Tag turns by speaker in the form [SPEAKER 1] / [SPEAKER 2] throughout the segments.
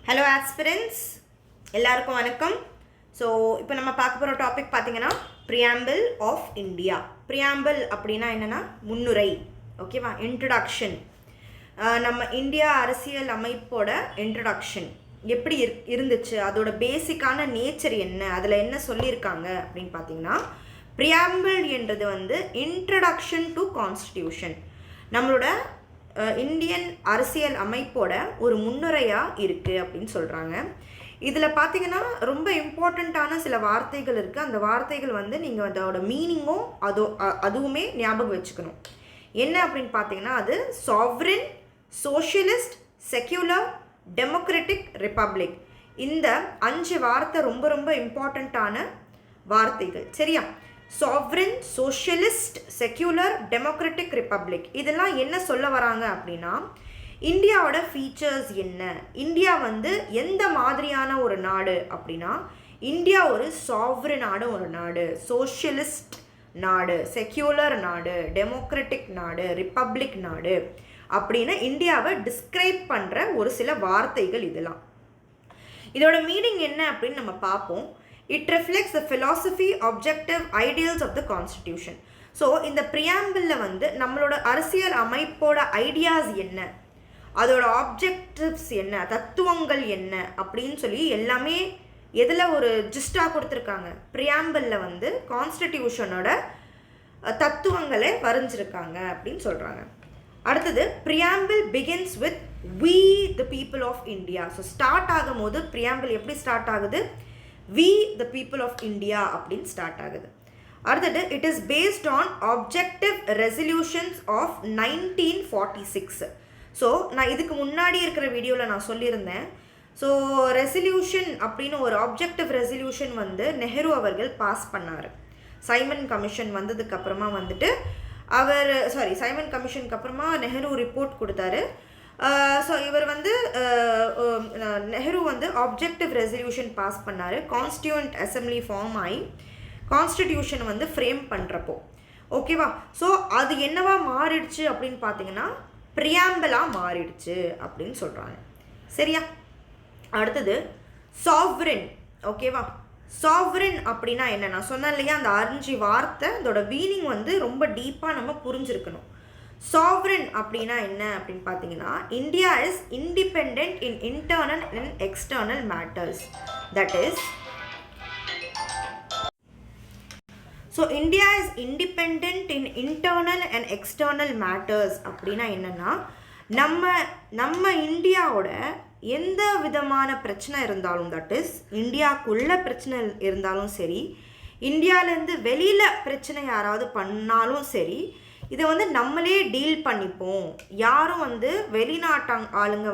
[SPEAKER 1] Hello aspirants, எல்லாருக்கும் வணக்கம். So இப்போ நம்ம பார்க்க போகிற டாபிக் பார்த்தீங்கன்னா ப்ரியாம்பிள் ஆஃப் இந்தியா. ப்ரியாம்பிள் அப்படின்னா என்னென்னா முன்னுரை, ஓகேவா? இன்ட்ரடக்ஷன். நம்ம இந்தியா அரசியல் அமைப்போட இன்ட்ரடக்ஷன் எப்படி இருந்துச்சு, அதோட பேசிக்கான நேச்சர் என்ன, அதில் என்ன சொல்லியிருக்காங்க அப்படின்னு பார்த்தீங்கன்னா, ப்ரியாம்பிள் என்றது இன்ட்ரடக்ஷன் டு கான்ஸ்டிடியூஷன், நம்மளோட இந்தியன் அரசியல் அமைப்போட ஒரு முன்னுரையாக இருக்குது அப்படின்னு சொல்கிறாங்க. இதில் பார்த்தீங்கன்னா ரொம்ப இம்பார்ட்டண்ட்டான சில வார்த்தைகள் இருக்குது. அந்த வார்த்தைகள் நீங்கள் அதோட மீனிங்கும் அதுவுமே ஞாபகம் வச்சுக்கணும். என்ன அப்படின்னு பார்த்தீங்கன்னா, அது sovereign, socialist, secular, democratic, republic. இந்த 5 வார்த்தை ரொம்ப ரொம்ப இம்பார்ட்டண்ட்டான வார்த்தைகள், சரியா? Sovereign, socialist, secular, democratic, republic. இதெல்லாம் என்ன சொல்ல வராங்க அப்படின்னா, இந்தியாவோட ஃபீச்சர்ஸ் என்ன, இந்தியா எந்த மாதிரியான ஒரு நாடு அப்படின்னா, இந்தியா ஒரு சாவரினான ஒரு நாடு, சோஷியலிஸ்ட் நாடு, செக்யூலர் நாடு, டெமோக்ராட்டிக் நாடு, ரிப்பப்ளிக் நாடு அப்படின்னு இந்தியாவை டிஸ்கிரைப் பண்ணுற ஒரு சில வார்த்தைகள் இதெல்லாம். இதோட மீனிங் என்ன அப்படின்னு நம்ம பார்ப்போம். It reflects the philosophy, objective, ideals of the constitution. So இந்த ப்ரியாம்பிளில் நம்மளோட அரசியல் அமைப்போட ஐடியாஸ் என்ன, அதோட ஆப்ஜெக்டிவ்ஸ் என்ன, தத்துவங்கள் என்ன அப்படின்னு சொல்லி எல்லாமே எதில் ஒரு ஜிஸ்டாக கொடுத்துருக்காங்க. ப்ரியாம்பிளில் கான்ஸ்டிடியூஷனோட தத்துவங்களை வரைஞ்சிருக்காங்க அப்படின்னு சொல்கிறாங்க. அடுத்தது, preamble begins with we the people of India. So start ஆகும் போது ப்ரியாம்பிள் எப்படி ஸ்டார்ட் ஆகுது? We the people of India அப்படின்னு ஸ்டார்ட் ஆகுது. அடுத்தது, it is based on objective resolutions of 1946. So நான் இதுக்கு முன்னாடி இருக்கிற வீடியோவில் நான் சொல்லியிருந்தேன். ஸோ ரெசல்யூஷன் அப்படின்னு ஒரு ஆப்ஜெக்டிவ் ரெசல்யூஷன் நெஹ்ரு அவர்கள் பாஸ் பண்ணார். சைமன் கமிஷன் வந்ததுக்கப்புறமா சைமன் கமிஷனுக்கு அப்புறமா நெஹ்ரு ரிப்போர்ட் கொடுத்தாரு. ஸோ இவர் நெஹ்ரு ஆப்ஜெக்டிவ் ரெசல்யூஷன் பாஸ் பண்ணார். கான்ஸ்டியூண்ட் அசம்பிளி ஃபார்ம் ஆகி கான்ஸ்டிடியூஷன் ஃப்ரேம் பண்ணுறப்போ, ஓகேவா? ஸோ அது என்னவா மாறிடுச்சு அப்படின்னு பார்த்தீங்கன்னா, ப்ரியாம்பிளாக மாறிடுச்சு அப்படின்னு சொல்கிறாங்க, சரியா? அடுத்தது சாவரின், ஓகேவா? சாவரின் அப்படின்னா என்ன, நான் சொன்னேன் இல்லையா, அந்த 5 வார்த்தை அதோட மீனிங் ரொம்ப டீப்பாக நம்ம புரிஞ்சிருக்கணும். சாவரின் அப்படின்னா என்ன அப்படின்னு பார்த்தீங்கன்னா, India is independent in internal and external matters. That is, so India is independent in internal and external matters அப்படின்னா என்னென்னா, நம்ம இந்தியாவோட எந்த விதமான பிரச்சனை இருந்தாலும், தட் இஸ் இந்தியாவுக்குள்ள பிரச்சனை இருந்தாலும் சரி, இந்தியாவிலேருந்து வெளியில் பிரச்சனை யாராவது பண்ணாலும் சரி, இதை நம்மளே டீல் பண்ணிப்போம். யாரும் வெளிநாட்டாங் ஆளுங்க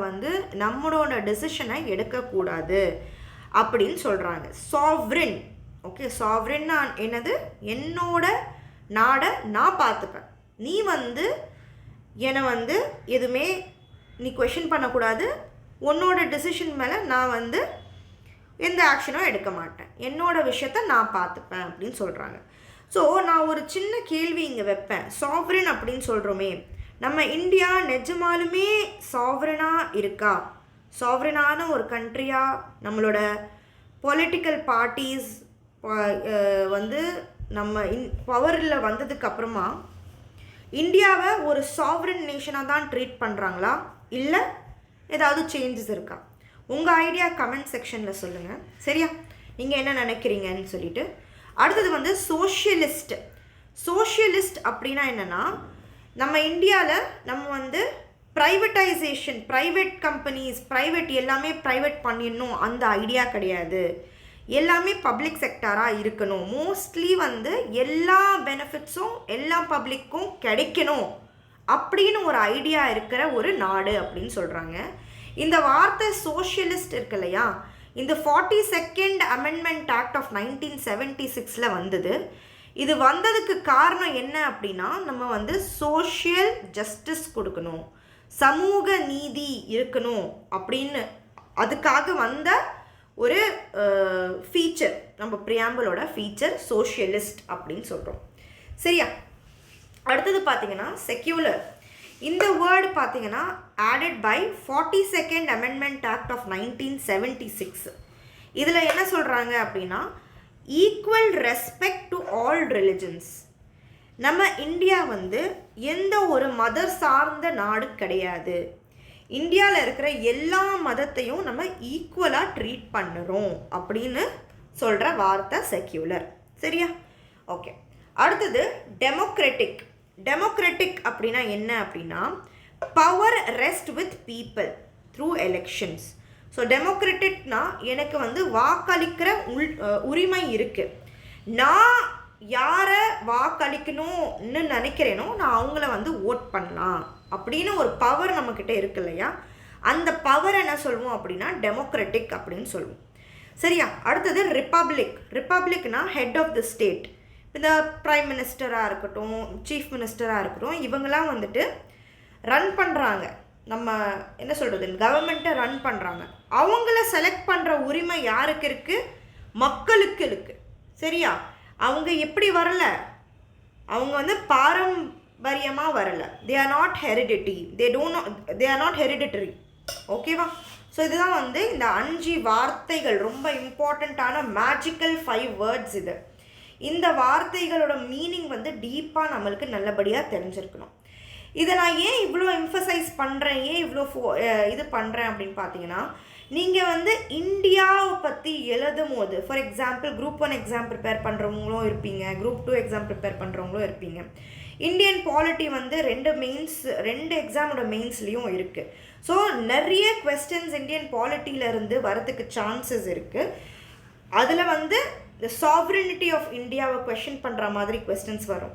[SPEAKER 1] நம்மளோட டெசிஷனை எடுக்கக்கூடாது அப்படின்னு சொல்கிறாங்க. Sovereign, okay? சாவரின்னா என்னது? என்னோட நாடை நான் பார்த்துப்பேன், நீ என்னை எதுவுமே நீ கொஷின் பண்ணக்கூடாது, உன்னோட டெசிஷன் மேலே நான் எந்த ஆக்ஷனும் எடுக்க மாட்டேன், என்னோட விஷயத்த நான் பார்த்துப்பேன் அப்படின்னு சொல்கிறாங்க. ஸோ நான் ஒரு சின்ன கேள்வி இங்கே வைப்பேன். சாவரின் அப்படின்னு சொல்கிறோமே, நம்ம இந்தியா நிஜமாலுமே சாவரினாக இருக்கா? சாவரினான ஒரு கண்ட்ரியாக நம்மளோட பொலிட்டிக்கல் பார்ட்டிஸ் நம்ம பவரில் வந்ததுக்கப்புறமா இந்தியாவை ஒரு சாவரின் நேஷனாக தான் ட்ரீட் பண்ணுறாங்களா, இல்லை ஏதாவது சேஞ்சஸ் இருக்கா? உங்கள் ஐடியா கமெண்ட் செக்ஷனில் சொல்லுங்கள், சரியா? நீங்கள் என்ன நினைக்கிறீங்கன்னு சொல்லிட்டு. அடுத்தது சோஷியலிஸ்ட். சோஷியலிஸ்ட் அப்படின்னா என்னென்னா, நம்ம இந்தியாவில் நம்ம ப்ரைவேட்டைசேஷன், ப்ரைவேட் கம்பெனிஸ், எல்லாமே ப்ரைவேட் பண்ணிடணும் அந்த ஐடியா கிடையாது. எல்லாமே பப்ளிக் செக்டாராக இருக்கணும். மோஸ்ட்லி எல்லா பெனிஃபிட்ஸும் எல்லா பப்ளிக்கும் கிடைக்கணும் அப்படின்னு ஒரு ஐடியா இருக்கிற ஒரு நாடு அப்படின்னு சொல்கிறாங்க. இந்த வார்த்தை சோஷியலிஸ்ட் இருக்கு இல்லையா, இந்த 42nd அமெண்ட்மெண்ட் ஆக்ட் ஆஃப் 1976 வந்தது. இது வந்ததுக்கு காரணம் என்ன அப்படின்னா, நம்ம சோஷியல் ஜஸ்டிஸ் கொடுக்கணும், சமூக நீதி இருக்கணும் அப்படின்னு அதுக்காக வந்த ஒரு ஃபீச்சர், நம்ம ப்ரியாம்பிளோட ஃபீச்சர் சோஷியலிஸ்ட் அப்படின்னு சொல்கிறோம், சரியா? அடுத்தது பார்த்தீங்கன்னா செக்யூலர். இந்த வேர்டு பார்த்தீங்கன்னா added by 42nd Amendment Act of 1976. இதில் என்ன சொல்கிறாங்க அப்படின்னா equal respect to all religions. நம்ம இந்தியா வந்து எந்த ஒரு மத சார்ந்த நாடு கிடையாது. இந்தியாவில் இருக்கிற எல்லா மதத்தையும் நம்ம ஈக்குவலாக ட்ரீட் பண்ணுறோம் அப்படின்னு சொல்கிற வார்த்தை செக்யூலர். சரியா? ஓகே. அடுத்தது டெமோக்ராட்டிக். டெமோக்ராட்டிக் அப்படின்னா என்ன அப்படின்னா power rest with people through elections. So டெமோக்ராட்டிக்னா எனக்கு வந்து வாக்களிக்கிற உரிமை இருக்குது. நான் யாரை வாக்களிக்கணும்னு நினைக்கிறேனோ நான் அவங்கள வந்து ஓட் பண்ணலாம் அப்படின்னு ஒரு பவர் நம்மக்கிட்ட இருக்கு இல்லையா? அந்த பவர் என்ன சொல்லுவோம் அப்படின்னா டெமோக்ராட்டிக் அப்படின்னு சொல்லுவோம். சரியா? அடுத்தது ரிப்பப்ளிக். ரிப்பப்ளிக்னா ஹெட் ஆஃப் த ஸ்டேட். இந்த ப்ரைம் மினிஸ்டராக இருக்கட்டும், சீஃப் மினிஸ்டராக இருக்கட்டும், இவங்களாம் வந்துட்டு ரன் பண்ணுறாங்க. நம்ம என்ன சொல்கிறது, கவர்மெண்ட்டை ரன் பண்ணுறாங்க. அவங்கள செலக்ட் பண்ணுற உரிமை யாருக்கு இருக்குது? மக்களுக்கு இருக்குது. சரியா? அவங்க எப்படி வரல? அவங்க வந்து பாரம்பரியமாக வரல. They are not heredity. They are not hereditary. ஓகேவா? ஸோ இதுதான் வந்து இந்த 5 வார்த்தைகள், ரொம்ப இம்பார்ட்டண்ட்டான மேஜிக்கல் 5 வேர்ட்ஸ் இது. இந்த வார்த்தைகளோட மீனிங் வந்து டீப்பாக நம்மளுக்கு நல்லபடியாக தெரிஞ்சிருக்கணும். இதை நான் ஏன் இவ்வளோ எம்ஃபசைஸ் பண்ணுறேன், ஏன் இவ்வளோ இது பண்ணுறேன் அப்படின்னு பார்த்தீங்கன்னா, நீங்கள் வந்து இந்தியாவை பற்றி எழுதும் போது, for example Group 1 exam prepare பண்ணுறவங்களும் இருப்பீங்க, Group 2 எக்ஸாம் ப்ரிப்பேர் பண்ணுறவங்களும் இருப்பீங்க. இந்தியன் பாலிட்டி வந்து 2 எக்ஸாமோட மெயின்ஸ்லேயும் இருக்குது. ஸோ நிறைய குவெஸ்டன்ஸ் இந்தியன் பாலிட்டியிலேருந்து வரதுக்கு சான்சஸ் இருக்குது. அதில் வந்து இந்த சாவரினிட்டி ஆஃப் இந்தியாவை கொஷின் பண்ணுற மாதிரி கொஸ்டின்ஸ் வரும்.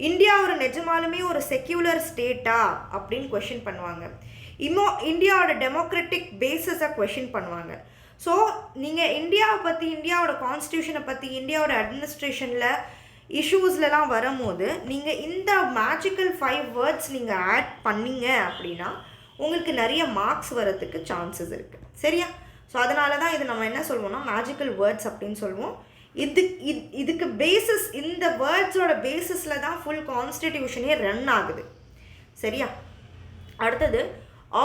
[SPEAKER 1] இந்தியா ஒரு நிஜமாலுமே ஒரு செக்யூலர் ஸ்டேட்டா அப்படின்னு கொஷின் பண்ணுவாங்க. இந்தியாவோட டெமோக்ராட்டிக் பேஸஸை கொஷின் பண்ணுவாங்க. ஸோ நீங்கள் இந்தியாவை பற்றி, இந்தியாவோட கான்ஸ்டியூஷனை பற்றி, இந்தியாவோட அட்மினிஸ்ட்ரேஷனில் இஷ்யூஸ்லலாம் வரும்போது நீங்கள் இந்த மேஜிக்கல் 5 வேர்ட்ஸ் நீங்கள் ஆட் பண்ணீங்க அப்படின்னா உங்களுக்கு நிறைய மார்க்ஸ் வரதுக்கு சான்சஸ் இருக்குது. சரியா? ஸோ அதனால தான் இது நம்ம என்ன சொல்லுவோம்னா மேஜிக்கல் வேர்ட்ஸ் அப்படின்னு சொல்லுவோம். இதுக்கு பேசிஸ், இந்த வேர்ட்ஸோட பேசிஸில் தான் ஃபுல் கான்ஸ்டிடியூஷனே ரன் ஆகுது. சரியா? அடுத்தது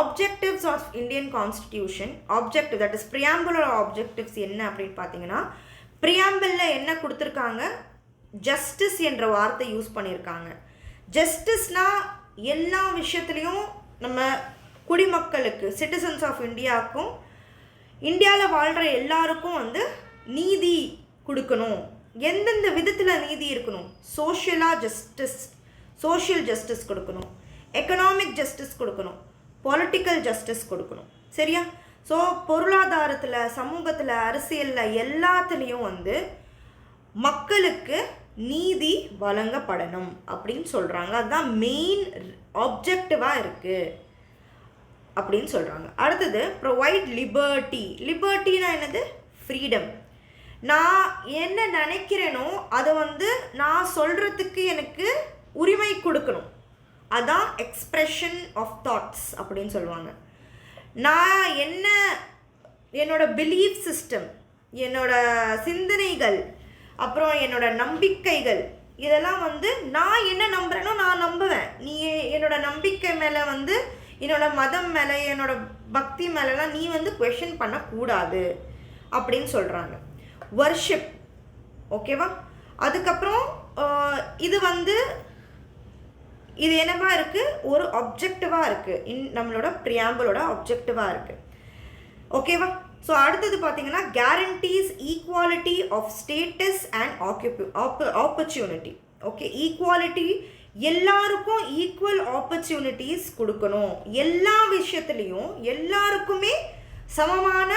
[SPEAKER 1] objectives of Indian constitution. Objective, that is ப்ரியாம்பிளோட ஆப்ஜெக்டிவ்ஸ் என்ன அப்படின்னு பார்த்தீங்கன்னா, ப்ரியாம்பிளில் என்ன கொடுத்துருக்காங்க? ஜஸ்டிஸ் என்ற வார்த்தை யூஸ் பண்ணியிருக்காங்க. ஜஸ்டிஸ்னால் எல்லா விஷயத்துலேயும் நம்ம குடிமக்களுக்கு, சிட்டிசன்ஸ் ஆஃப் இந்தியாவுக்கும், இந்தியாவில் வாழ்கிற எல்லாருக்கும் வந்து நீதி கொடுக்கணும். எந்தெந்த விதத்தில் நீதி இருக்கணும்? சோஷியல் ஜஸ்டிஸ் கொடுக்கணும், எக்கனாமிக் ஜஸ்டிஸ் கொடுக்கணும், பொலிட்டிக்கல் ஜஸ்டிஸ் கொடுக்கணும். சரியா? ஸோ பொருளாதாரத்தில், சமூகத்தில், அரசியலில் எல்லாத்துலேயும் வந்து மக்களுக்கு நீதி வழங்கப்படணும் அப்படின்னு சொல்கிறாங்க. அதுதான் மெயின் ஆப்ஜெக்டிவாக இருக்குது அப்படின்னு சொல்கிறாங்க. அடுத்தது ப்ரொவைட் லிபர்ட்டி. லிபர்ட்டினா என்னது? ஃப்ரீடம். நான் என்ன நினைக்கிறேனோ அதை வந்து நான் சொல்கிறதுக்கு எனக்கு உரிமை கொடுக்கணும். அதான் எக்ஸ்ப்ரெஷன் ஆஃப் தாட்ஸ் அப்படின்னு சொல்லுவாங்க. நான் என்னோட பிலீஃப் சிஸ்டம், என்னோட சிந்தனைகள், அப்புறம் என்னோட நம்பிக்கைகள், இதெல்லாம் வந்து நான் என்ன நம்புகிறேனோ நான் நம்புவேன். நீ என்னோட நம்பிக்கை மேலே வந்து, என்னோட மதம் மேலே, என்னோட பக்தி மேலெலாம் நீ வந்து குவெஷன் பண்ணக்கூடாது அப்படின்னு சொல்கிறாங்க. வர்ஷிப். ஓகேவா? அதுக்கப்புறம் இது என்னவா இருக்குது? ஒரு ஆப்ஜெக்டிவாக இருக்குது. நம்மளோட ப்ரியாம்பிளோட ஆப்ஜெக்டிவாக இருக்குது. ஓகேவா? ஸோ அடுத்தது பார்த்தீங்கன்னா guarantees equality of status and opportunity. Okay, equality, எல்லாருக்கும் ஈக்குவல் ஆப்பர்ச்சுனிட்டிஸ் கொடுக்கணும். எல்லா விஷயத்துலேயும் எல்லாருக்குமே சமமான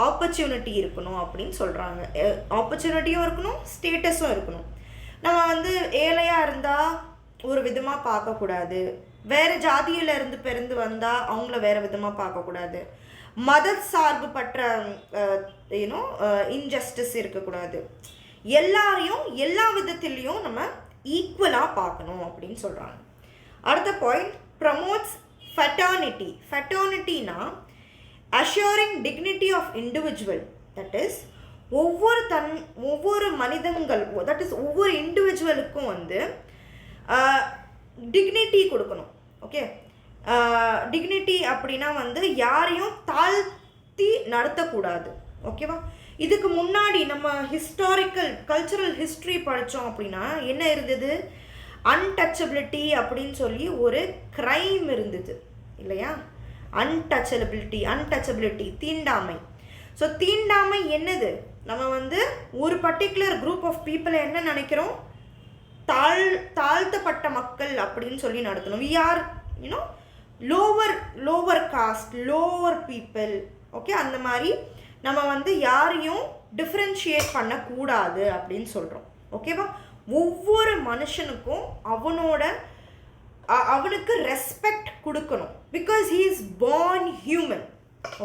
[SPEAKER 1] ஆப்பர்ச்சுனிட்டி இருக்கணும் அப்படின்னு சொல்கிறாங்க. ஆப்பர்ச்சுனிட்டியும் இருக்கணும், ஸ்டேட்டஸும் இருக்கணும். நம்ம வந்து ஏழையாக இருந்தால் ஒரு விதமாக பார்க்கக்கூடாது, வேறு ஜாதியில் இருந்து பிறந்து வந்தால் அவங்கள வேறு விதமாக பார்க்கக்கூடாது, மத சார்பு பற்ற இன்ஜஸ்டிஸ் இருக்கக்கூடாது. எல்லாரையும் எல்லா விதத்துலேயும் நம்ம ஈக்குவலாக பார்க்கணும் அப்படின்னு சொல்கிறாங்க. அடுத்த பாயிண்ட், ப்ரமோட்ஸ் ஃபெட்டர்னிட்டி. ஃபெட்டர்னிட்டினா assuring dignity of individual. That is ஒவ்வொரு மனிதங்கள், தட் இஸ் ஒவ்வொரு இண்டிவிஜுவலுக்கும் வந்து டிக்னிட்டி கொடுக்கணும். ஓகே. டிக்னிட்டி அப்படின்னா வந்து யாரையும் தாழ்த்தி நடத்தக்கூடாது. ஓகேவா? இதுக்கு முன்னாடி நம்ம கல்ச்சுரல் ஹிஸ்ட்ரி படித்தோம் அப்படின்னா என்ன இருந்தது? அன்டச்சபிலிட்டி அப்படின்னு சொல்லி ஒரு க்ரைம் இருந்தது இல்லையா? அன்டச்சபிலிட்டி தீண்டாமை. ஸோ தீண்டாமை என்னது? நம்ம வந்து ஒரு பர்டிகுலர் குரூப் ஆஃப் பீப்புளை என்ன நினைக்கிறோம்? தாழ்த்தப்பட்ட மக்கள் அப்படின்னு சொல்லி நடத்தணும். We are you know lower caste, lower people. Okay, அந்த மாதிரி நம்ம வந்து யாரையும் டிஃப்ரென்ஷியேட் பண்ணக்கூடாது அப்படின்னு சொல்கிறோம். ஓகேவா? ஒவ்வொரு மனுஷனுக்கும் அவனுக்கு ரெஸ்பெக்ட் கொடுக்கணும். Because he is born human.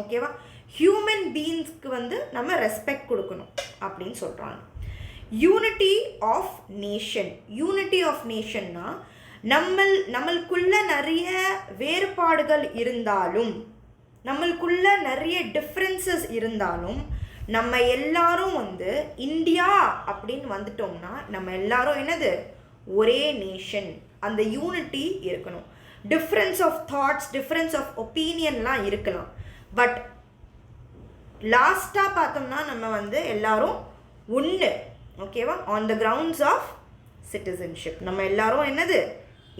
[SPEAKER 1] ஓகேவா? ஹியூமன் பீயிங்ஸ்க்கு வந்து நம்ம ரெஸ்பெக்ட் கொடுக்கணும் அப்படின்னு சொல்கிறாங்க. யூனிட்டி ஆஃப் நேஷன்னா நம்மளுக்குள்ள நிறைய வேறுபாடுகள் இருந்தாலும், நம்மளுக்குள்ள நிறைய டிஃப்ரென்சஸ் இருந்தாலும், நம்ம எல்லாரும் வந்து இந்தியா அப்படின்னு வந்துட்டோம்னா நம்ம எல்லாரும் என்னது? ஒரே நேஷன். அந்த யூனிட்டி இருக்கணும். Difference of thoughts, difference of ஒப்பீனியன்லாம் இருக்கலாம். பட் லாஸ்ட்டாக பார்த்தோம்னா நம்ம வந்து எல்லாரும் ஒன்று. ஓகேவா? On the grounds of citizenship நம்ம எல்லாரும் என்னது?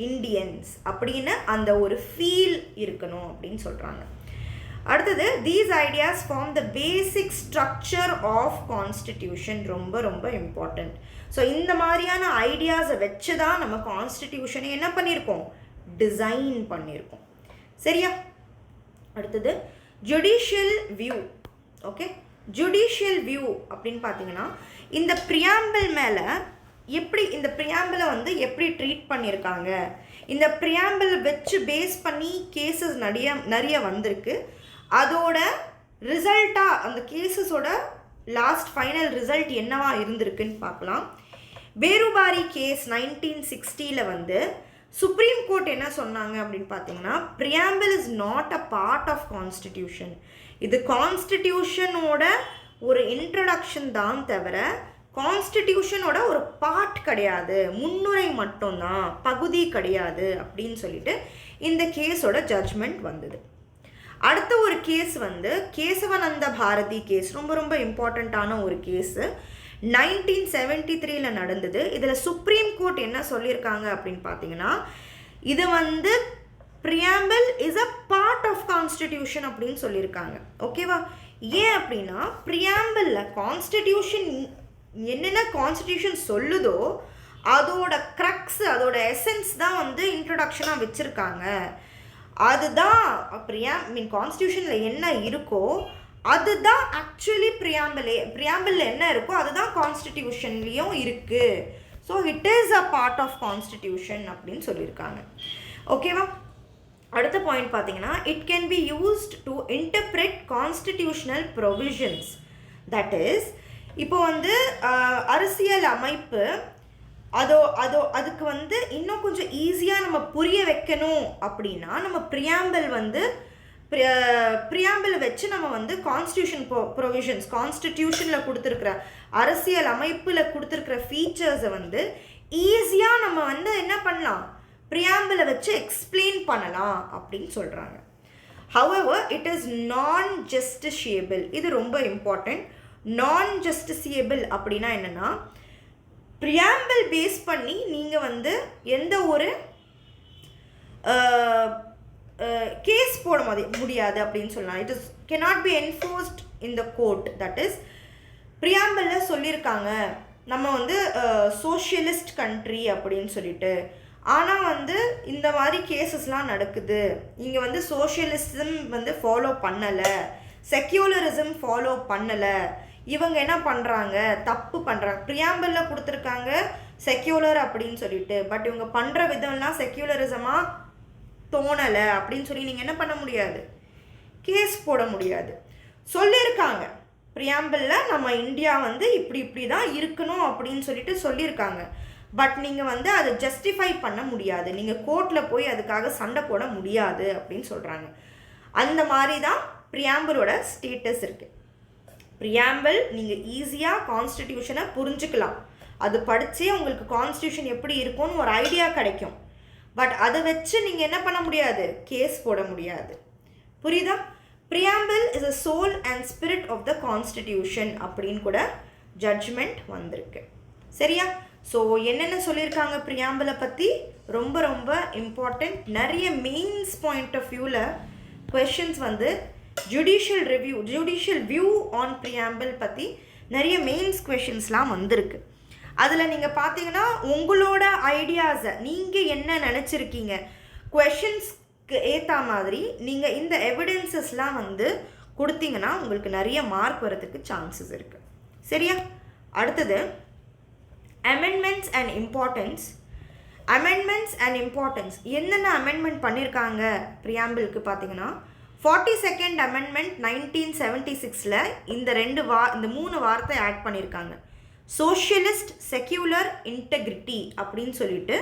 [SPEAKER 1] இண்டியன்ஸ் அப்படின்னு அந்த ஒரு ஃபீல் இருக்கணும் அப்படின்னு சொல்கிறாங்க. அடுத்தது, these ideas form the basic structure of constitution. ரொம்ப ரொம்ப இம்பார்ட்டண்ட். ஸோ இந்த மாதிரியான ஐடியாஸை வச்சு தான் நம்ம கான்ஸ்டிடியூஷனை என்ன பண்ணியிருக்கோம்? டிசைன் பண்ணியிருக்கோம். சரியா? அடுத்தது judicial view. Okay, judicial view அப்படின்னு பார்த்தீங்கன்னா இந்த ப்ரியாம்பிள் மேலே இந்த ப்ரியாம்பிளை வந்து எப்படி ட்ரீட் பண்ணியிருக்காங்க, இந்த ப்ரியாம்பிள் வச்சு பேஸ் பண்ணி கேசஸ் நிறைய வந்திருக்கு. அதோட ரிசல்ட்டாக அந்த கேசஸோட லாஸ்ட் ஃபைனல் ரிசல்ட் என்னவா இருந்திருக்குன்னு பார்க்கலாம். பேருபாரி கேஸ் 1960 வந்து சுப்ரீம் கோர்ட் என்ன சொன்னாங்க அப்படின்னு பார்த்தீங்கன்னா, preamble is not a part of constitution. இது கான்ஸ்டிடியூஷனோட ஒரு இன்ட்ரடக்ஷன் தான் தவிர கான்ஸ்டிடியூஷனோட ஒரு பார்ட் கிடையாது, முன்னுரை மட்டும்தான், பகுதி கிடையாது அப்படின்னு சொல்லிட்டு இந்த கேஸோட ஜட்ஜ்மெண்ட் வந்தது. அடுத்த ஒரு கேஸ் வந்து கேசவநந்த பாரதி கேஸ். ரொம்ப ரொம்ப இம்பார்ட்டண்ட்டான ஒரு கேஸு. 1973 நடந்தது. இதில் சுப்ரீம் கோர்ட் என்ன சொல்லியிருக்காங்க அப்படின்னு பார்த்தீங்கன்னா, இது வந்து preamble is a part of constitution அப்படின்னு சொல்லியிருக்காங்க. ஓகேவா? ஏன் அப்படின்னா ப்ரியாம்பிளில் கான்ஸ்டிடியூஷன் என்னென்ன கான்ஸ்டிடியூஷன் சொல்லுதோ அதோட க்ரக்ஸ், அதோட எசன்ஸ் தான் வந்து இன்ட்ரொடக்ஷனாக வச்சுருக்காங்க. அதுதான் கான்ஸ்டிடியூஷனில் என்ன இருக்கோ அதுதான் ஆக்சுவலி ப்ரியாம்பிளில் என்ன இருக்கோ அதுதான் கான்ஸ்டிடியூஷன்லேயும் இருக்குது. So it is a part of constitution அப்படின்னு சொல்லியிருக்காங்க. ஓகேவா? அடுத்த பாயிண்ட் பார்த்தீங்கன்னா, it can be used to interpret constitutional provisions. That is, இப்போ வந்து அரசியல் அமைப்பு அதுக்கு வந்து இன்னும் கொஞ்சம் ஈஸியாக நம்ம புரிய வைக்கணும் அப்படின்னா நம்ம ப்ரியாம்பிள் வச்சு நம்ம வந்து கான்ஸ்டியூஷன் ப்ரொவிஷன்ஸ், கான்ஸ்டிடியூஷனில் கொடுத்துருக்குற அரசியல் அமைப்பில் கொடுத்துருக்குற ஃபீச்சர்ஸை வந்து ஈஸியாக நம்ம வந்து என்ன பண்ணலாம்? ப்ரியாம்பிளை வச்சு எக்ஸ்பிளைன் பண்ணலாம் அப்படின்னு சொல்கிறாங்க. ஹவெவர் இட் இஸ் நான் ஜஸ்டிஷியபிள். இது ரொம்ப இம்பார்ட்டண்ட். நான் ஜஸ்டிசியபிள் அப்படின்னா என்னென்னா, ப்ரியாம்பிள் பேஸ் பண்ணி நீங்கள் வந்து எந்த ஒரு கேஸ் போட முடியாது அப்படின்னு சொல்லலாம். It is cannot be enforced in the court. That is, ப்ரியாம்பிளில் சொல்லியிருக்காங்க நம்ம வந்து சோஷியலிஸ்ட் கண்ட்ரி அப்படின்னு சொல்லிட்டு, ஆனால் வந்து இந்த மாதிரி கேசஸ்லாம் நடக்குது, இங்கே வந்து சோஷியலிசம் வந்து ஃபாலோ பண்ணலை, செக்யூலரிசம் ஃபாலோ பண்ணலை, இவங்க என்ன பண்ணுறாங்க? தப்பு பண்ணுறாங்க. ப்ரியாம்பிளில் கொடுத்துருக்காங்க செக்யூலர் அப்படின்னு சொல்லிட்டு, பட் இவங்க பண்ணுற விதம்லாம் செக்யூலரிசமாக தோணலை அப்படின்னு சொல்லி நீங்கள் என்ன பண்ண முடியாது? கேஸ் போட முடியாது. சொல்லியிருக்காங்க ப்ரியாம்பிளில் நம்ம இந்தியா வந்து இப்படி தான் இருக்கணும் அப்படின்னு சொல்லிட்டு சொல்லியிருக்காங்க. பட் நீங்கள் வந்து அதை ஜஸ்டிஃபை பண்ண முடியாது, நீங்கள் கோர்ட்டில் போய் அதுக்காக சண்டை போட முடியாது அப்படின்னு சொல்கிறாங்க. அந்த மாதிரி தான் ப்ரியாம்பிளோட ஸ்டேட்டஸ் இருக்குது. ப்ரியாம்பிள் நீங்கள் ஈஸியாக கான்ஸ்டிடியூஷனை புரிஞ்சுக்கலாம். அது படித்தே உங்களுக்கு கான்ஸ்டியூஷன் எப்படி இருக்கும்னு ஒரு ஐடியா கிடைக்கும். பட் அதை வச்சு நீங்கள் என்ன பண்ண முடியாது, கேஸ் போட முடியாது. புரியுதா? Preamble is a soul and spirit of the constitution அப்படின்னு கூட ஜட்ஜ்மெண்ட் வந்திருக்கு. சரியா? ஸோ என்னென்ன சொல்லியிருக்காங்க ப்ரியாம்பிளை பற்றி, ரொம்ப ரொம்ப இம்பார்ட்டண்ட். நிறைய மெயின்ஸ் பாயிண்ட் ஆஃப் வியூவில் கொஷின்ஸ் வந்து ஜுடிஷியல் வியூ ஆன் ப்ரியாம்பிள் பற்றி நிறைய மெயின்ஸ் கொஷின்ஸ்லாம் வந்திருக்கு. அதில் நீங்கள் பார்த்தீங்கன்னா உங்களோட ஐடியாஸை நீங்கள் என்ன நினச்சிருக்கீங்க, கொஷின்ஸ்க்கு ஏற்ற மாதிரி நீங்கள் இந்த எவிடென்சஸ்லாம் வந்து கொடுத்தீங்கன்னா உங்களுக்கு நிறைய மார்க் வரதுக்கு சான்சஸ் இருக்குது. சரியா? அடுத்தது amendments and importance. Amendments and importance என்னென்ன அமெண்ட்மெண்ட் பண்ணியிருக்காங்க ப்ரியாம்பிளுக்கு பார்த்தீங்கன்னா, 42nd அமெண்ட்மெண்ட் 1976 இந்த 3 வார்த்தை ஆட் பண்ணியிருக்காங்க. சோஷியலிஸ்ட், செக்யூலர், இன்டெகிரிட்டி அப்படின்னு சொல்லிட்டு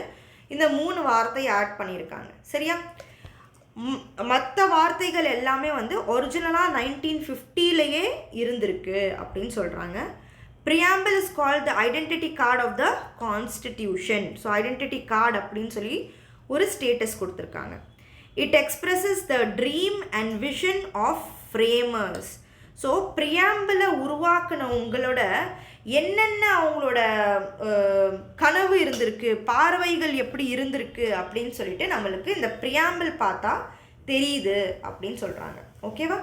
[SPEAKER 1] இந்த 3 வார்த்தையை ஆட் பண்ணியிருக்காங்க. சரியா? மற்ற வார்த்தைகள் எல்லாமே வந்து ஒரிஜினலாக 1950 இருந்திருக்கு அப்படின்னு சொல்கிறாங்க. Preamble is called the identity card of the constitution. So identity card அப்படின்னு சொல்லி ஒரு ஸ்டேட்டஸ் கொடுத்துருக்காங்க. It expresses the dream and vision of framers. So ப்ரியாம்பிளை உருவாக்குன உங்களோட என்னென்ன அவங்களோட கனவு இருந்திருக்கு, பார்வைகள் எப்படி இருந்திருக்கு அப்படின்னு சொல்லிட்டு நம்மளுக்கு இந்த ப்ரியாம்பிள் பார்த்தா தெரியுது அப்படின்னு சொல்கிறாங்க. ஓகேவா?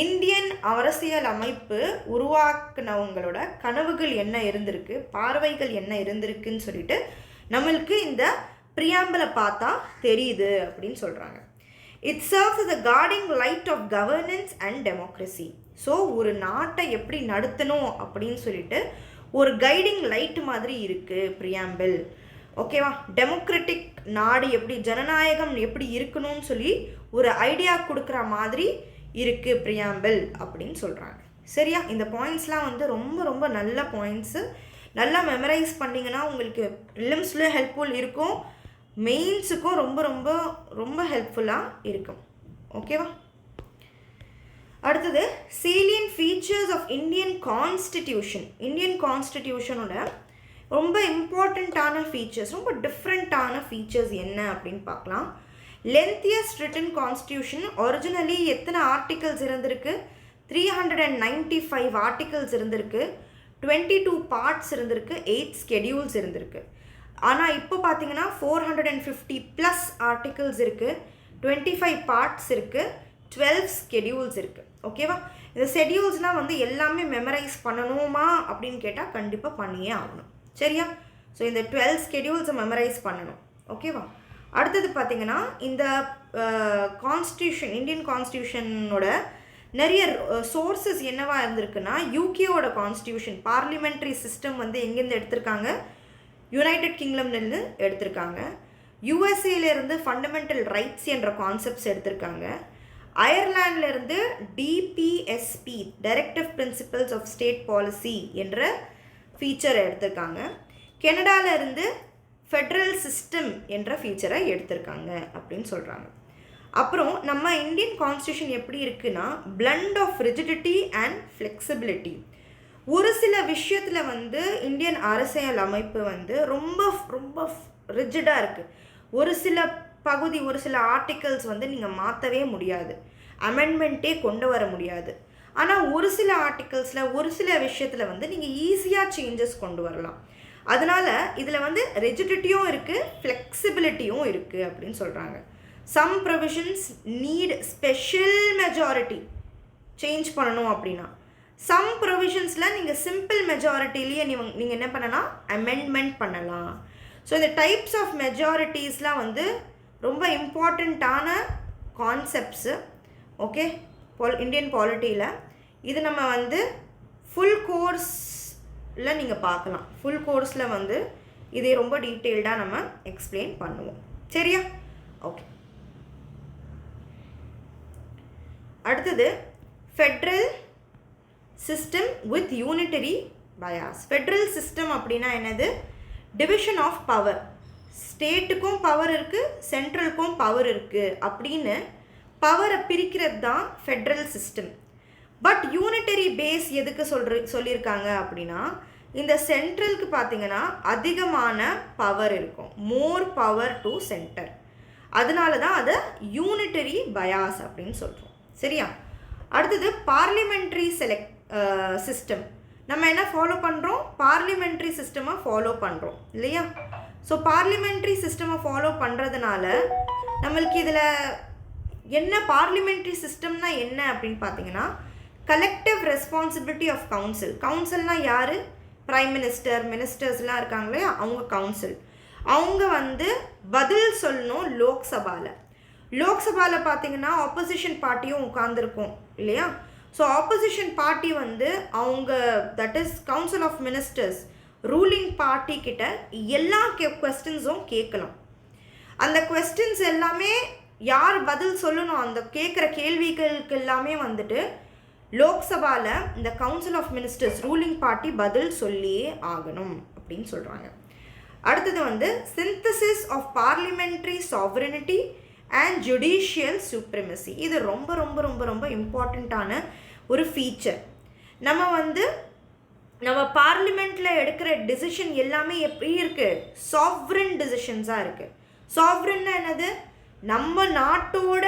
[SPEAKER 1] இந்தியன் அரசியல் அமைப்பு உருவாக்குனவங்களோட கனவுகள் என்ன இருந்திருக்கு, பார்வைகள் என்ன இருந்திருக்குன்னு சொல்லிட்டு நம்மளுக்கு இந்த ப்ரியாம்பிளை பார்த்தா தெரியுது அப்படின்னு சொல்கிறாங்க. It serves as a guiding light of governance and democracy. So ஒரு நாட்டை எப்படி நடத்தணும் அப்படின்னு சொல்லிட்டு ஒரு கைடிங் லைட் மாதிரி இருக்குது ப்ரியாம்பிள். ஓகேவா? டெமோக்ராட்டிக் நாடு எப்படி, ஜனநாயகம் எப்படி இருக்கணும்னு சொல்லி ஒரு ஐடியா கொடுக்குற மாதிரி இருக்குது ப்ரியாம்பிள் அப்படின்னு சொல்கிறாங்க. சரியா? இந்த பாயிண்ட்ஸ்லாம் வந்து ரொம்ப ரொம்ப நல்ல பாயிண்ட்ஸு. நல்லா மெமரைஸ் பண்ணிங்கன்னா உங்களுக்கு ப்ரிலிம்ஸில் ஹெல்ப்ஃபுல் இருக்கும், மெயின்ஸுக்கும் ரொம்ப ரொம்ப ரொம்ப ஹெல்ப்ஃபுல்லாக இருக்கும். ஓகேவா? அடுத்தது salient features of Indian Constitution. Indian கான்ஸ்டிடியூஷனோட ரொம்ப இம்பார்ட்டண்ட்டான ஃபீச்சர்ஸ், ரொம்ப டிஃப்ரெண்ட்டான ஃபீச்சர்ஸ் என்ன அப்படின்னு பார்க்கலாம். Lengthiest written constitution. ஒரிஜினலி எத்தனை ஆர்டிகல்ஸ் இருந்திருக்கு? 395 ஆர்டிகல்ஸ் இருந்திருக்கு, 22 பார்ட்ஸ் இருந்திருக்கு, 8 ஸ்கெடியூல்ஸ் இருந்திருக்கு. ஆனால் இப்போ பார்த்தீங்கன்னா 450+ ஆர்டிகல்ஸ் இருக்குது, 25 பார்ட்ஸ் இருக்குது, 12 ஸ்கெடியூல்ஸ் இருக்குது. ஓகேவா? இந்த ஷெடியூல்ஸ்லாம் வந்து எல்லாமே மெமரைஸ் பண்ணணுமா அப்படின்னு கேட்டால் கண்டிப்பாக பண்ணியே ஆகணும். சரியா? ஸோ இந்த 12 ஸ்கெடியூல்ஸை மெமரைஸ் பண்ணணும். ஓகேவா? அடுத்தது பார்த்திங்கன்னா இந்த கான்ஸ்டியூஷன், இந்தியன் கான்ஸ்டியூஷனோட நிறைய சோர்ஸஸ் என்னவா இருந்திருக்குன்னா, யூகேவோட கான்ஸ்டியூஷன் பார்லிமெண்ட்ரி சிஸ்டம் வந்து எங்கேருந்து எடுத்திருக்காங்க? யுனைடெட் கிங்டம்லேருந்து எடுத்திருக்காங்க. யூஎஸ்ஏலேருந்து ஃபண்டமெண்டல் ரைட்ஸ் என்ற கான்செப்ட்ஸ் எடுத்திருக்காங்க. அயர்லாண்டிலிருந்து DPSP directive principles of state policy என்ற ஃபீச்சரை எடுத்திருக்காங்க. கனடாவிலேருந்து ஃபெட்ரல் சிஸ்டம் என்ற ஃபீச்சரை எடுத்திருக்காங்க அப்படின்னு சொல்கிறாங்க. அப்புறம் நம்ம இந்தியன் கான்ஸ்டியூஷன் எப்படி இருக்குன்னா, blend of rigidity and flexibility. ஒரு சில விஷயத்தில் வந்து இந்தியன் அரசியல் அமைப்பு வந்து ரொம்ப ரொம்ப ரிஜிடாக இருக்குது. ஒரு சில பகுதி, ஒரு சில ஆர்டிகல்ஸ் வந்து நீங்கள் மாற்றவே முடியாது, அமெண்ட்மெண்ட்டே கொண்டு வர முடியாது. ஆனால் ஒரு சில ஆர்டிகல்ஸில், ஒரு சில விஷயத்தில் வந்து நீங்கள் ஈஸியாக சேஞ்சஸ் கொண்டு வரலாம். அதனால் இதில் வந்து ரிஜிடிட்டியும் இருக்குது, ஃப்ளெக்சிபிலிட்டியும் இருக்குது அப்படின்னு சொல்கிறாங்க. Some provisions need special majority change பண்ணணும் அப்படின்னா, சம் ப்ரொவிஷன்ஸில் நீங்கள் சிம்பிள் மெஜாரிட்டிலேயே நீங்கள் என்ன பண்ணலாம்? அமெண்ட்மெண்ட் பண்ணலாம். ஸோ இந்த டைப்ஸ் ஆஃப் மெஜாரிட்டிஸ்லாம் வந்து ரொம்ப இம்பார்ட்டண்ட்டான கான்செப்ட்ஸு. ஓகே, இந்தியன் பாலிட்டியில் இது நம்ம வந்து ஃபுல் கோர்ஸில் நீங்கள் பார்க்கலாம். ஃபுல் கோர்ஸில் வந்து இதை ரொம்ப டீட்டெயில்டாக நம்ம எக்ஸ்பிளைன் பண்ணுவோம். சரியா? ஓகே. அடுத்தது federal system with unitary bias. Federal system அப்படின்னா என்னது? Division of power. ஸ்டேட்டுக்கும் பவர் இருக்குது, சென்ட்ரலுக்கும் பவர் இருக்குது அப்படின்னு பவரை பிரிக்கிறது தான் federal system. But unitary base எதுக்கு சொல்லியிருக்காங்க அப்படின்னா, இந்த சென்ட்ரலுக்கு பார்த்தீங்கன்னா அதிகமான பவர் இருக்கும், மோர் பவர் டு சென்டர். அதனால தான் அதை யூனிட்டரி பயாஸ் அப்படின்னு சொல்கிறோம். சரியா? அடுத்தது பார்லிமெண்ட்ரி சிஸ்டம். நம்ம என்ன ஃபாலோ பண்ணுறோம்? பார்லிமெண்ட்ரி சிஸ்டமை ஃபாலோ பண்ணுறோம் இல்லையா? ஸோ பார்லிமெண்ட்ரி சிஸ்டமை ஃபாலோ பண்ணுறதுனால நம்மளுக்கு இதில் என்ன பார்லிமெண்ட்ரி சிஸ்டம்னா என்ன அப்படின்னு பார்த்தீங்கன்னா, கலெக்டிவ் ரெஸ்பான்சிபிலிட்டி ஆஃப் கவுன்சில். கவுன்சில்னால் யார்? பிரைம் மினிஸ்டர், மினிஸ்டர்ஸ்லாம் இருக்காங்க இல்லையா, அவங்க கவுன்சில். அவங்க வந்து பதில் சொல்லணும் லோக்சபாவில். லோக்சபாவில் பார்த்தீங்கன்னா ஆப்போசிஷன் பார்ட்டியும் உட்காந்துருக்கும் இல்லையா? ஸோ ஆப்போசிஷன் பார்ட்டி வந்து அவங்க that is council of ministers ruling party கிட்ட எல்லா கொஸ்டின்ஸும் கேட்கலாம். அந்த கொஸ்டின்ஸ் எல்லாமே யார் பதில் சொல்லணும், அந்த கேட்குற கேள்விகளுக்கு எல்லாமே வந்துட்டு லோக்சபாவில் இந்த council of ministers ruling party பதில் சொல்லியே ஆகணும் அப்படின்னு சொல்கிறாங்க. அடுத்தது வந்து synthesis of parliamentary sovereignty and judicial supremacy. இது ரொம்ப ரொம்ப ரொம்ப ரொம்ப இம்பார்ட்டண்ட்டான ஒரு ஃபீச்சர். நம்ம பார்லிமெண்ட்டில் எடுக்கிற டிசிஷன் எல்லாமே எப்படி இருக்குது? சாவரன் டிசிஷன்ஸாக இருக்குது. சாவரன்னா என்னது? நம்ம நாட்டோட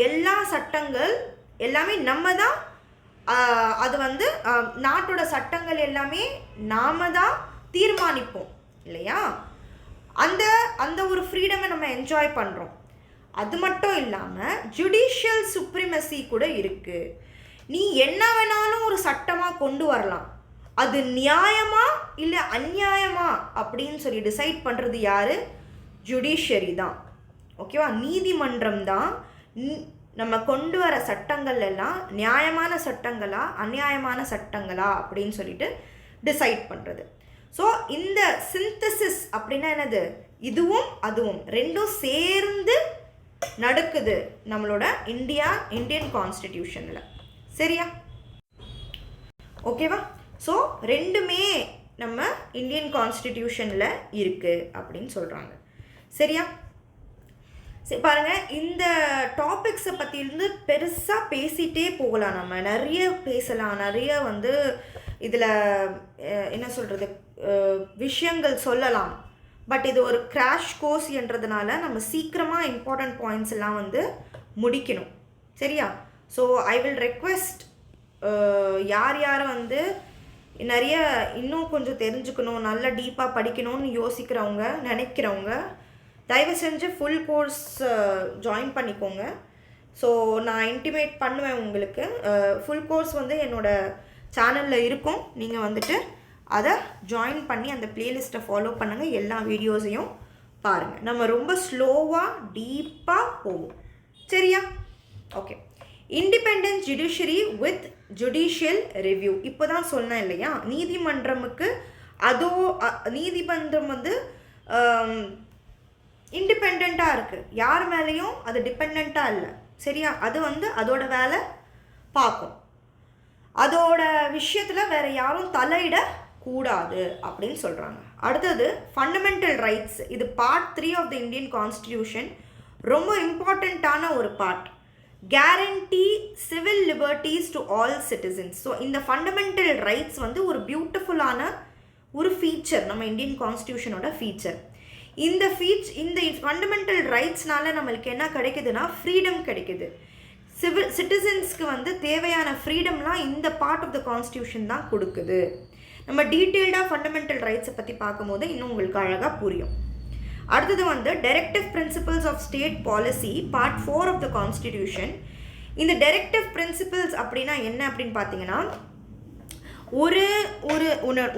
[SPEAKER 1] எல்லா சட்டங்கள் எல்லாமே நம்ம தான், அது வந்து நாட்டோட சட்டங்கள் எல்லாமே நாம தான் தீர்மானிப்போம் இல்லையா? அந்த ஒரு ஃப்ரீடமை நம்ம என்ஜாய் பண்ணுறோம். அது மட்டும் இல்லாமல் ஜுடிஷியல் சுப்ரிமசி கூட இருக்குது. நீ என்ன வேணாலும் ஒரு சட்டமாக கொண்டு வரலாம், அது நியாயமா இல்லை அந்நியாயமா அப்படின்னு சொல்லி டிசைட் பண்ணுறது யார்? ஜுடிஷியரி தான். ஓகேவா? நீதிமன்றம் தான் நம்ம கொண்டு வர சட்டங்கள் எல்லாம் நியாயமான சட்டங்களா அநியாயமான சட்டங்களா அப்படின்னு சொல்லிட்டு டிசைட் பண்ணுறது. ஸோ இந்த சிந்தசிஸ் அப்படின்னா என்னது? இதுவும் அதுவும் ரெண்டும் சேர்ந்து நடக்குது நம்மளோட இந்தியன் கான்ஸ்டிடியூஷனில். சரியா? ஓகேவா? ஸோ ரெண்டுமே நம்ம இந்தியன் கான்ஸ்டிடியூஷனில் இருக்குது அப்படின்னு சொல்கிறாங்க. சரியா? சரி பாருங்கள், இந்த டாபிக்ஸை பற்றியிருந்து பெருசாக பேசிகிட்டே போகலாம். நம்ம நிறைய பேசலாம், நிறைய வந்து இதில் என்ன சொல்கிறது விஷயங்கள் சொல்லலாம். பட் இது ஒரு கிராஷ் கோர்ஸ் என்றதுனால நம்ம சீக்கிரமாக இம்பார்ட்டண்ட் பாயிண்ட்ஸ் எல்லாம் வந்து முடிக்கணும். சரியா? ஸோ ஐ வில் ரெக்வெஸ்ட் யார் வந்து நிறைய இன்னும் கொஞ்சம் தெரிஞ்சுக்கணும், நல்லா டீப்பாக படிக்கணும்னு யோசிக்கிறவங்க நினைக்கிறவங்க தயவு செஞ்சு ஃபுல் கோர்ஸ் ஜாயின் பண்ணிக்கோங்க. ஸோ நான் இன்டிமேட் பண்ணுவேன் உங்களுக்கு. ஃபுல் கோர்ஸ் வந்து என்னோடய சேனலில் இருக்கும். நீங்கள் வந்துட்டு அதை ஜாயின் பண்ணி அந்த பிளேலிஸ்ட்டை ஃபாலோ பண்ணுங்கள், எல்லா வீடியோஸையும் பாருங்கள். நம்ம ரொம்ப ஸ்லோவாக டீப்பாக போவோம். சரியா? Okay. Independent judiciary with judicial review. இப்போ தான் சொன்னேன் இல்லையா, நீதிமன்றமுக்கு நீதிமன்றம் வந்து இண்டிபெண்ட்டாக இருக்குது, யார் மேலேயும் அது டிபெண்ட்டாக இல்லை. சரியா? அது வந்து அதோட வேலை பார்க்கும், அதோட விஷயத்தில் வேறு யாரும் தலையிட கூடாது அப்படின்னு சொல்கிறாங்க. அடுத்தது ஃபண்டமெண்டல் ரைட்ஸ். இது part 3 of the Indian constitution. ரொம்ப இம்பார்ட்டண்ட்டான ஒரு part. Guarantee civil liberties to all citizens. So இந்த ஃபண்டமெண்டல் ரைட்ஸ் வந்து ஒரு பியூட்டிஃபுல்லான ஒரு ஃபீச்சர், நம்ம இந்தியன் கான்ஸ்டிடியூஷனோட ஃபீச்சர். இந்த ஃபண்டமெண்டல் ரைட்ஸ்னால நம்மளுக்கு என்ன கிடைக்குதுன்னா ஃப்ரீடம் கிடைக்குது. சிட்டிசன்ஸ்க்கு வந்து தேவையான ஃப்ரீடம்லாம் இந்த பார்ட் ஆஃப் த கான்ஸ்டிடியூஷன் தான் கொடுக்குது. நம்ம டீட்டெயில்டாக ஃபண்டமெண்டல் ரைட்ஸை பற்றி பார்க்கும்போது இன்னும் உங்களுக்கு அழகாக புரியும். அடுத்தது வந்து directive principles of state policy part 4 of the constitution. இந்த டைரக்டிவ் பிரின்சிபல்ஸ் அப்படின்னா என்ன அப்படின்னு பார்த்தீங்கன்னா,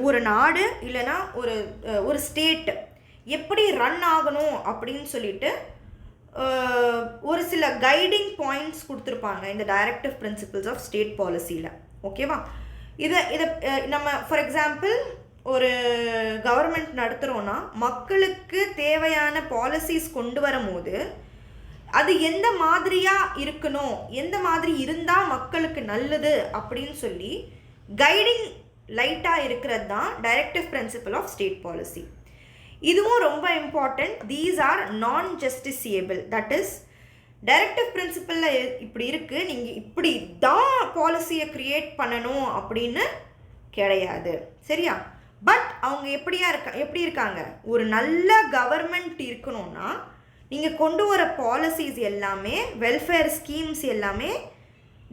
[SPEAKER 1] ஒரு நாடு இல்லைன்னா ஒரு ஸ்டேட் எப்படி ரன் ஆகணும் அப்படின்னு சொல்லிட்டு ஒரு சில கைடிங் பாயிண்ட்ஸ் கொடுத்துருப்பாங்க இந்த டைரக்டிவ் பிரின்சிபல்ஸ் ஆஃப் ஸ்டேட் பாலிசியில். ஓகேவா? இதை நம்ம ஃபார் எக்ஸாம்பிள் ஒரு கவர்மெண்ட் நடத்துகிறோன்னா மக்களுக்கு தேவையான பாலிசிஸ் கொண்டு வரும்போது அது எந்த மாதிரியாக இருக்கணும், எந்த மாதிரி இருந்தால் மக்களுக்கு நல்லது அப்படின்னு சொல்லி கைடிங் லைட்டாக இருக்கிறது தான் directive principle of state policy. இதுவும் ரொம்ப important. These are non justiciable. That is directive பிரின்சிபலில் இப்படி இருக்குது, நீங்கள் இப்படி தான் பாலிசியை க்ரியேட் பண்ணணும் அப்படின்னு கிடையாது. சரியா? பட் அவங்க எப்படி இருக்காங்க, ஒரு நல்ல கவர்மெண்ட் இருக்கணும்னா நீங்கள் கொண்டு வர பாலிசிஸ் எல்லாமே, வெல்ஃபேர் ஸ்கீம்ஸ் எல்லாமே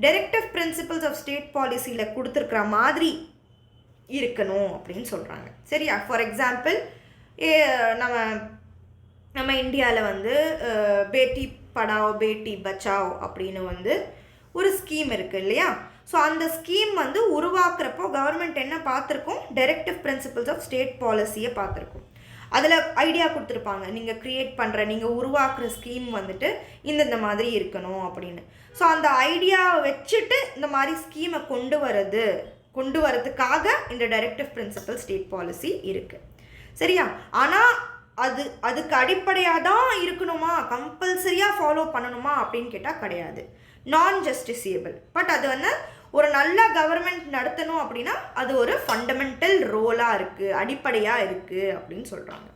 [SPEAKER 1] டைரக்டிவ் பிரின்சிபல்ஸ் ஆஃப் ஸ்டேட் பாலிசியில் கொடுத்துருக்குற மாதிரி இருக்கணும் அப்படின்னு சொல்கிறாங்க. சரியா? ஃபார் எக்ஸாம்பிள், நம்ம இந்தியாவில் வந்து பேட்டி படாவோ பேட்டி பச்சாவோ அப்படின்னு வந்து ஒரு ஸ்கீம் இருக்குது இல்லையா? ஸோ அந்த ஸ்கீம் வந்து உருவாக்குறப்போ கவர்மெண்ட் என்ன பார்த்துருக்கோம்? டைரக்டிவ் பிரின்சிபல்ஸ் ஆஃப் ஸ்டேட் பாலிசியை பார்த்துருக்கோம். அதில் ஐடியா கொடுத்துருப்பாங்க, நீங்கள் நீங்கள் உருவாக்குற ஸ்கீம் வந்துட்டு இந்த மாதிரி இருக்கணும் அப்படின்னு. ஸோ அந்த ஐடியாவை வச்சுட்டு இந்த மாதிரி ஸ்கீமை கொண்டு வரதுக்காக இந்த டைரக்டிவ் பிரின்சிபல் ஸ்டேட் பாலிசி இருக்குது. சரியா? ஆனால் அதுக்கு அடிப்படையாக தான் இருக்கணுமா, கம்பல்சரியாக ஃபாலோ பண்ணணுமா அப்படின்னு கேட்டால் கிடையாது. நான் ஜஸ்டிசியபிள். பட் அது வந்து ஒரு நல்ல கவர்மெண்ட் நடத்தணும் அப்படின்னா அது ஒரு ஃபண்டமெண்டல் ரோலாக இருக்குது, அடிப்படையாக இருக்குது அப்படின்னு சொல்கிறாங்க.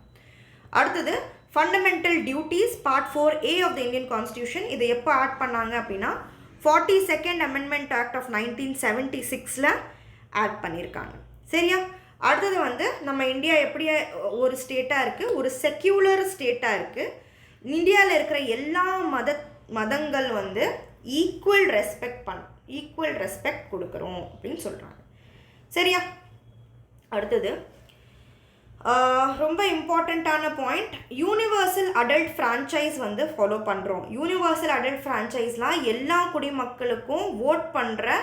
[SPEAKER 1] அடுத்தது fundamental duties part 4A of the Indian constitution. இதை எப்போ ஆட் பண்ணாங்க அப்படின்னா 42nd amendment act of 1976 add பண்ணியிருக்காங்க. சரியா? அடுத்தது வந்து நம்ம இந்தியா எப்படி ஒரு ஸ்டேட்டாக இருக்குது, ஒரு செக்யூலர் ஸ்டேட்டாக இருக்குது. இந்தியாவில் இருக்கிற எல்லா மதங்கள் வந்து ஈக்குவல் ரெஸ்பெக்ட் கொடுக்குறோம் அப்படின்னு சொல்கிறாங்க. சரியா? அடுத்தது ரொம்ப இம்பார்ட்டண்ட்டான பாயிண்ட், யூனிவர்சல் அடல்ட் ஃப்ரான்ச்சைஸ் வந்து ஃபாலோ பண்ணுறோம். யூனிவர்சல் அடல்ட் ஃப்ரான்ச்சைஸ்லாம் எல்லா குடிமக்களுக்கும் ஓட் பண்ணுற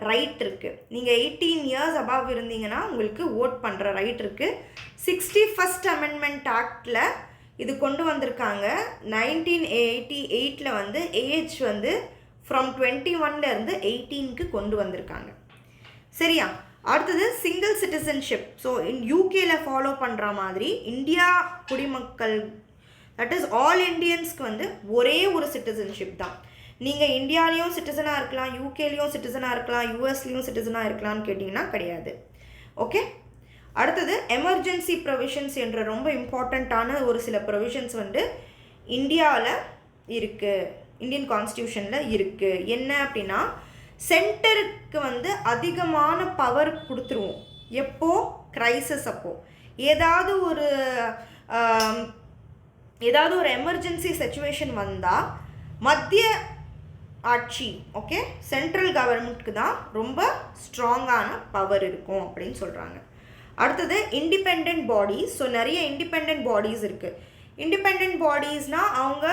[SPEAKER 1] ரைட் இருக்குது. நீங்கள் 18 years above இருந்தீங்கன்னா உங்களுக்கு ஓட் பண்ணுற ரைட் இருக்குது. 61st அமெண்ட்மெண்ட் ஆக்டில் இது கொண்டு வந்திருக்காங்க. 1988 வந்து ஏஜ் வந்து ஃப்ரம் 21 18க்கு கொண்டு வந்திருக்காங்க. சரியா? அடுத்தது சிங்கிள் சிட்டிசன்ஷிப். ஸோ யூகேல ஃபாலோ பண்ணுற மாதிரி இந்தியா குடிமக்கள், தட் இஸ் ஆல் இண்டியன்ஸ்க்கு வந்து ஒரே ஒரு சிட்டிசன்ஷிப் தான். நீங்கள் இந்தியாலேயும் சிட்டிசனாக இருக்கலாம், யூகேலேயும் சிட்டிசனாக இருக்கலாம், யூஎஸ்லேயும் சிட்டிசனாக இருக்கலாம்னு கேட்டிங்கன்னா கிடையாது. ஓகே. அடுத்தது எமர்ஜென்சி ப்ரொவிஷன்ஸ் என்ற ரொம்ப இம்பார்ட்டண்ட்டான ஒரு சில ப்ரொவிஷன்ஸ் வந்து இந்தியாவில் இருக்குது, இந்தியன் கான்ஸ்டியூஷனில் இருக்குது. என்ன அப்படின்னா, சென்டருக்கு வந்து அதிகமான பவர் கொடுத்துருவோம். எப்போ? க்ரைசிஸ் அப்போது. ஏதாவது ஒரு எமர்ஜென்சி சிச்சுவேஷன் வந்தால் மத்திய ஆட்சி, ஓகே, சென்ட்ரல் கவர்மெண்ட்டுக்கு தான் ரொம்ப ஸ்ட்ராங்கான பவர் இருக்கும் அப்படின்னு சொல்கிறாங்க. அடுத்தது இண்டிபெண்ட் பாடிஸ். ஸோ நிறைய இண்டிபெண்ட் பாடிஸ் இருக்குது. இண்டிபெண்ட் பாடிஸ்னால் அவங்க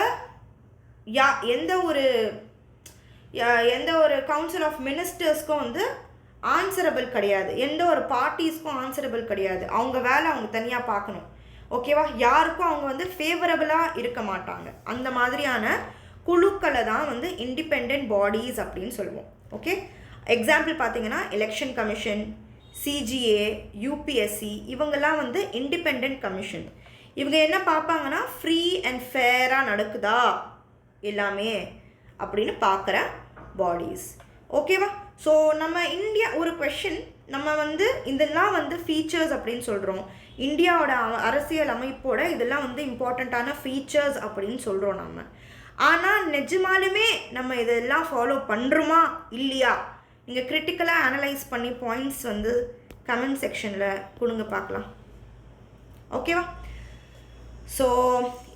[SPEAKER 1] எந்த ஒரு கவுன்சில் ஆஃப் மினிஸ்டர்ஸ்க்கும் வந்து ஆன்சரபிள் கிடையாது, எந்த ஒரு பார்ட்டிஸ்க்கும் ஆன்சரபிள் கிடையாது. அவங்க வேலை அவங்க தனியாக பார்க்கணும். ஓகேவா? யாருக்கும் அவங்க வந்து ஃபேவரபிளாக இருக்க மாட்டாங்க. அந்த மாதிரியான குழுக்களை தான் வந்து இண்டிபெண்ட் பாடிஸ் அப்படின்னு சொல்லுவோம். ஓகே. எக்ஸாம்பிள் பார்த்தீங்கன்னா எலெக்ஷன் கமிஷன், சிஜிஏ, யூபிஎஸ்சி, இவங்கெல்லாம் வந்து இண்டிபெண்ட் கமிஷன். இவங்க என்ன பார்ப்பாங்கன்னா ஃப்ரீ அண்ட் ஃபேராக நடக்குதா எல்லாமே அப்படின்னு பார்க்குற பாடிஸ். ஓகேவா? ஸோ நம்ம இந்தியா ஒரு கொஷின், நம்ம வந்து இதெல்லாம் வந்து ஃபீச்சர்ஸ் அப்படின்னு சொல்கிறோம். இந்தியாவோட அரசியல் அமைப்போட இதெல்லாம் வந்து இம்பார்ட்டண்ட்டான ஃபீச்சர்ஸ் அப்படின்னு சொல்கிறோம் நம்ம. ஆனால் நிஜமாலுமே நம்ம இதெல்லாம் ஃபாலோ பண்ணுறோமா இல்லையா? நீங்கள் கிரிட்டிக்கலாக அனலைஸ் பண்ணி பாயிண்ட்ஸ் வந்து கமெண்ட் செக்ஷனில் கொடுங்க, பார்க்கலாம். ஓகேவா? ஸோ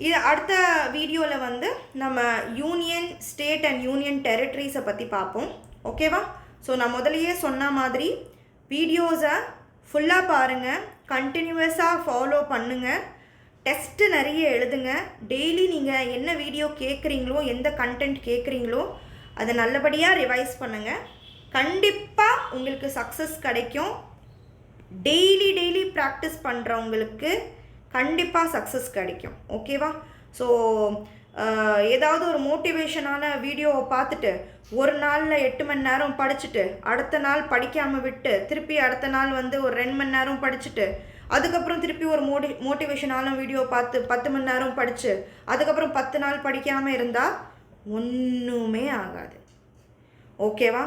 [SPEAKER 1] இது அடுத்த வீடியோவில் வந்து நம்ம யூனியன், ஸ்டேட் அண்ட் யூனியன் டெரிட்டரிஸை பற்றி பார்ப்போம். ஓகேவா? ஸோ நான் முதலையே சொன்ன மாதிரி வீடியோஸை ஃபுல்லாக பாருங்கள், கண்டினியூஸாக ஃபாலோ பண்ணுங்கள், டெஸ்ட்டு நிறைய எழுதுங்க. டெய்லி நீங்கள் என்ன வீடியோ கேட்குறீங்களோ, எந்த கண்டென்ட் கேட்குறீங்களோ அதை நல்லபடியாக ரிவைஸ் பண்ணுங்கள். கண்டிப்பாக உங்களுக்கு சக்ஸஸ் கிடைக்கும். டெய்லி ப்ராக்டிஸ் பண்ணுறவங்களுக்கு கண்டிப்பாக சக்ஸஸ் கிடைக்கும். ஓகேவா? ஸோ ஏதாவது ஒரு மோட்டிவேஷனான வீடியோவை பார்த்துட்டு ஒரு நாளில் 8 மணி நேரம் படிச்சுட்டு அடுத்த நாள் படிக்காமல் விட்டு திருப்பி அடுத்த நாள் வந்து ஒரு 2 மணி நேரம் படிச்சுட்டு அதுக்கப்புறம் திருப்பி ஒரு மோட்டிவேஷனான வீடியோ பார்த்து 10 மணி நேரம் படித்து அதுக்கப்புறம் 10 நாள் படிக்காமல் இருந்தால் ஒன்றுமே ஆகாது. ஓகேவா?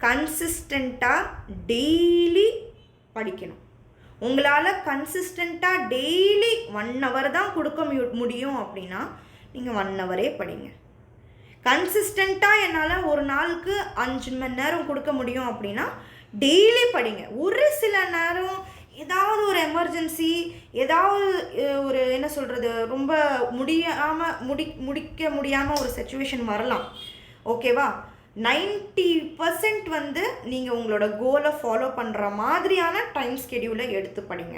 [SPEAKER 1] கன்சிஸ்டண்ட்டாக டெய்லி படிக்கணும். உங்களால் கன்சிஸ்டண்ட்டாக டெய்லி 1 hour தான் கொடுக்க முடியும் அப்படின்னா நீங்கள் 1 hour படிங்க. கன்சிஸ்டண்ட்டாக என்னால் ஒரு நாளுக்கு 5 மணி நேரம் கொடுக்க முடியும் அப்படின்னா டெய்லி படிங்க. ஒரு சில நேரம் ஏதாவது ஒரு எமர்ஜென்சி, ஏதாவது ஒரு என்ன சொல்கிறது, ரொம்ப முடிக்க முடியாமல் ஒரு சிச்சுவேஷன் வரலாம். ஓகேவா? 90% வந்து நீங்கள் உங்களோட கோலை ஃபாலோ பண்ணுற மாதிரியான டைம் ஸ்கெடியூலை எடுத்து படிங்க.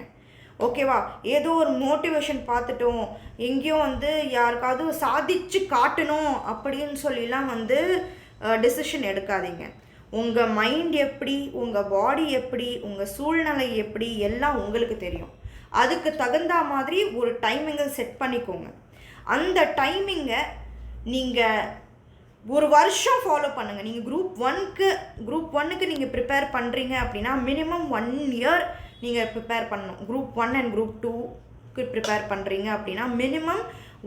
[SPEAKER 1] ஓகேவா? ஏதோ ஒரு மோட்டிவேஷன் பார்த்துட்டோம், எங்கேயோ வந்து யாருக்காவது சாதிச்சு காட்டணும் அப்படின்னு சொல்லிலாம் வந்து டெசிஷன் எடுக்காதீங்க. உங்கள் மைண்ட் எப்படி, உங்கள் பாடி எப்படி, உங்கள் சூழ்நிலை எப்படி, எல்லாம் உங்களுக்கு தெரியும். அதுக்கு தகுந்த மாதிரி ஒரு டைமிங்கை செட் பண்ணிக்கோங்க. அந்த டைமிங்கை நீங்கள் ஒரு வருஷம் ஃபாலோ பண்ணுங்கள். நீங்கள் குரூப் ஒன்னுக்கு நீங்கள் ப்ரிப்பேர் பண்ணுறீங்க அப்படின்னா மினிமம் 1 இயர் நீங்கள் ப்ரிப்பேர் பண்ணணும். குரூப் 1 அண்ட் குரூப் 2க்கு ப்ரிப்பேர் பண்ணுறீங்க அப்படின்னா மினிமம்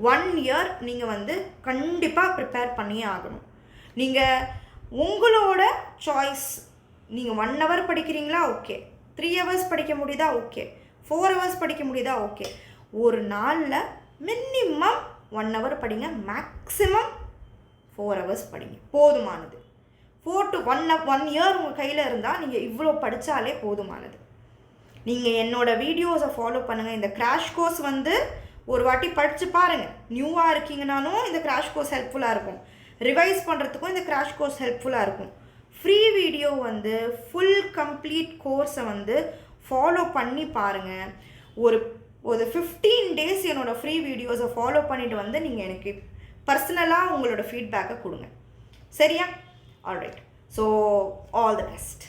[SPEAKER 1] 1 இயர் நீங்கள் வந்து கண்டிப்பாக ப்ரிப்பேர் பண்ணியே ஆகணும். நீங்கள் உங்களோட சாய்ஸ். நீங்கள் 1 ஹவர் படிக்கிறீங்களா, ஓகே. 3 ஹவர்ஸ் படிக்க முடியுதா, ஓகே. 4 ஹவர்ஸ் படிக்க முடியுதா, ஓகே. ஒரு நாளில் மினிமம் 1 ஹவர் படிங்க, மேக்ஸிமம் 4 ஹவர்ஸ் படிங்க, போதுமானது. 4 to 1 இயர் உங்கள் கையில் இருந்தால் நீங்கள் இவ்வளோ படித்தாலே போதுமானது. நீங்கள் என்னோடய வீடியோஸை ஃபாலோ பண்ணுங்கள். இந்த கிராஷ் கோர்ஸ் வந்து ஒரு வாட்டி படித்து பாருங்கள். நியூவாக இருக்கீங்கனாலும் இந்த கிராஷ் கோர்ஸ் ஹெல்ப்ஃபுல்லாக இருக்கும். ரிவைஸ் பண்ணுறதுக்கும் இந்த கிராஷ் கோர்ஸ் ஹெல்ப்ஃபுல்லாக இருக்கும். ஃப்ரீ வீடியோ வந்து ஃபுல் கம்ப்ளீட் கோர்ஸை வந்து ஃபாலோ பண்ணி பாருங்கள். ஒரு 15 டேஸ் என்னோடய ஃப்ரீ வீடியோஸை ஃபாலோ பண்ணிவிட்டு வந்து நீங்கள் எனக்கு பர்சனலாக உங்களோட ஃபீட்பேக்கை கொடுங்க. சரியா? Alright. So all the best.